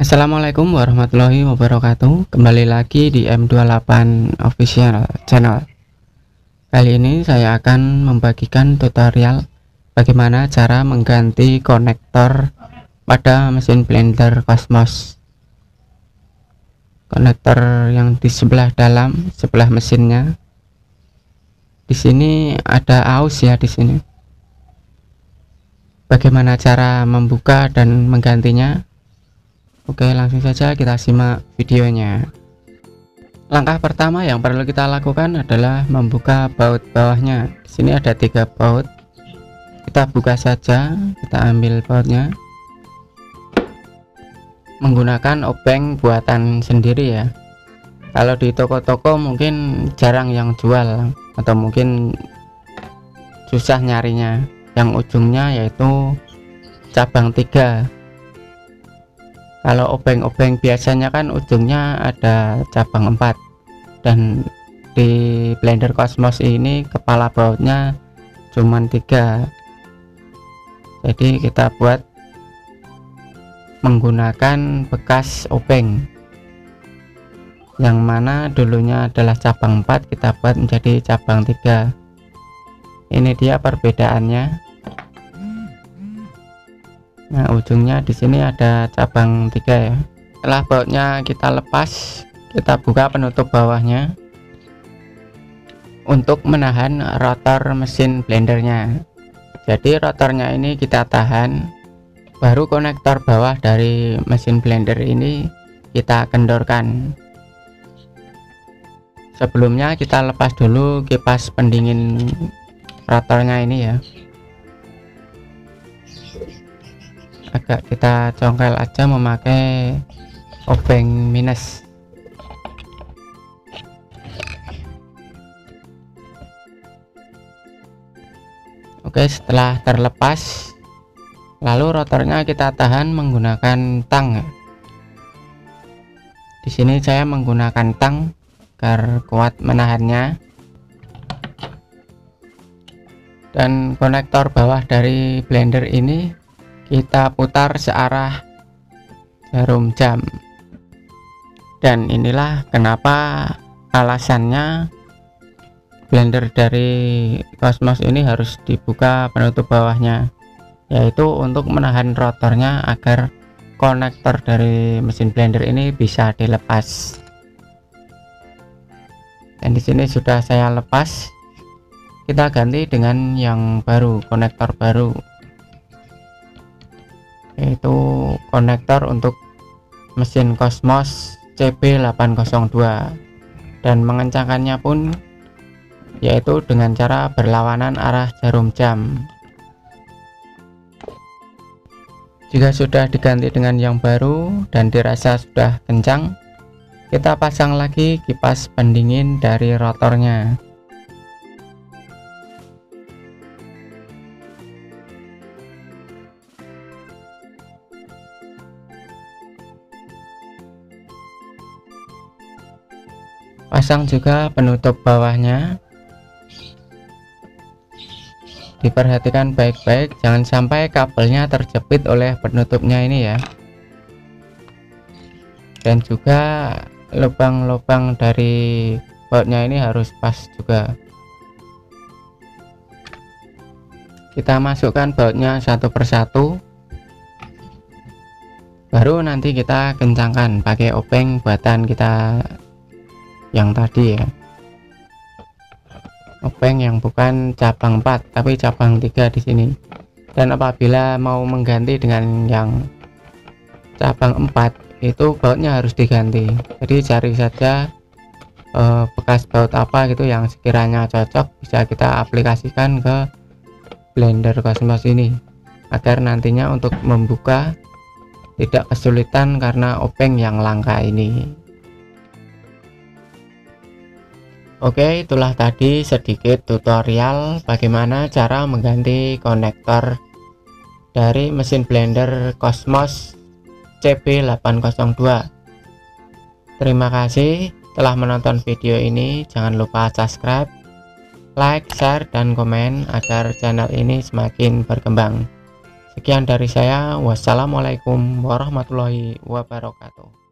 Assalamualaikum warahmatullahi wabarakatuh. Kembali lagi di M28 Official Channel. Kali ini saya akan membagikan tutorial bagaimana cara mengganti konektor pada mesin blender Cosmos. Konektor yang di sebelah dalam, sebelah mesinnya. Di sini ada aus ya di sini. Bagaimana cara membuka dan menggantinya? Oke, langsung saja kita simak videonya. Langkah pertama yang perlu kita lakukan adalah membuka baut bawahnya. Di sini ada 3 baut. Kita buka saja, kita ambil bautnya. Menggunakan obeng buatan sendiri ya. Kalau di toko-toko mungkin jarang yang jual atau mungkin susah nyarinya. Yang ujungnya yaitu cabang 3. Kalau obeng-obeng biasanya kan ujungnya ada cabang 4, dan di blender Cosmos ini kepala bautnya cuman 3. Jadi kita buat menggunakan bekas obeng, yang mana dulunya adalah cabang 4, kita buat menjadi cabang 3. Ini dia perbedaannya. Nah, ujungnya di sini ada cabang 3 ya. Setelah bautnya kita lepas, kita buka penutup bawahnya untuk menahan rotor mesin blendernya. Jadi rotornya ini kita tahan, baru konektor bawah dari mesin blender ini kita kendorkan. Sebelumnya kita lepas dulu kipas pendingin rotornya ini ya. Agak kita congkel aja memakai obeng minus. Oke, setelah terlepas, lalu rotornya kita tahan menggunakan tang. Di sini saya menggunakan tang agar kuat menahannya. Dan konektor bawah dari blender ini kita putar searah jarum jam, dan inilah kenapa alasannya blender dari Cosmos ini harus dibuka penutup bawahnya, yaitu untuk menahan rotornya agar konektor dari mesin blender ini bisa dilepas. Dan di sini sudah saya lepas, kita ganti dengan yang baru, konektor baru, yaitu konektor untuk mesin Cosmos CB802, dan mengencangkannya pun yaitu dengan cara berlawanan arah jarum jam. Jika sudah diganti dengan yang baru dan dirasa sudah kencang, kita pasang lagi kipas pendingin dari rotornya. Pasang juga penutup bawahnya. Diperhatikan baik-baik, jangan sampai kabelnya terjepit oleh penutupnya ini ya. Dan juga lubang-lubang dari bautnya ini harus pas juga. Kita masukkan bautnya satu persatu, baru nanti kita kencangkan pakai obeng buatan kita yang tadi ya, obeng yang bukan cabang 4 tapi cabang 3 di sini. Dan apabila mau mengganti dengan yang cabang 4, itu bautnya harus diganti. Jadi cari saja bekas baut apa gitu yang sekiranya cocok, bisa kita aplikasikan ke blender Cosmos ini, agar nantinya untuk membuka tidak kesulitan karena obeng yang langka ini. Oke, itulah tadi sedikit tutorial bagaimana cara mengganti konektor dari mesin blender Cosmos CB802. Terima kasih telah menonton video ini. Jangan lupa subscribe, like, share, dan komen agar channel ini semakin berkembang. Sekian dari saya. Wassalamualaikum warahmatullahi wabarakatuh.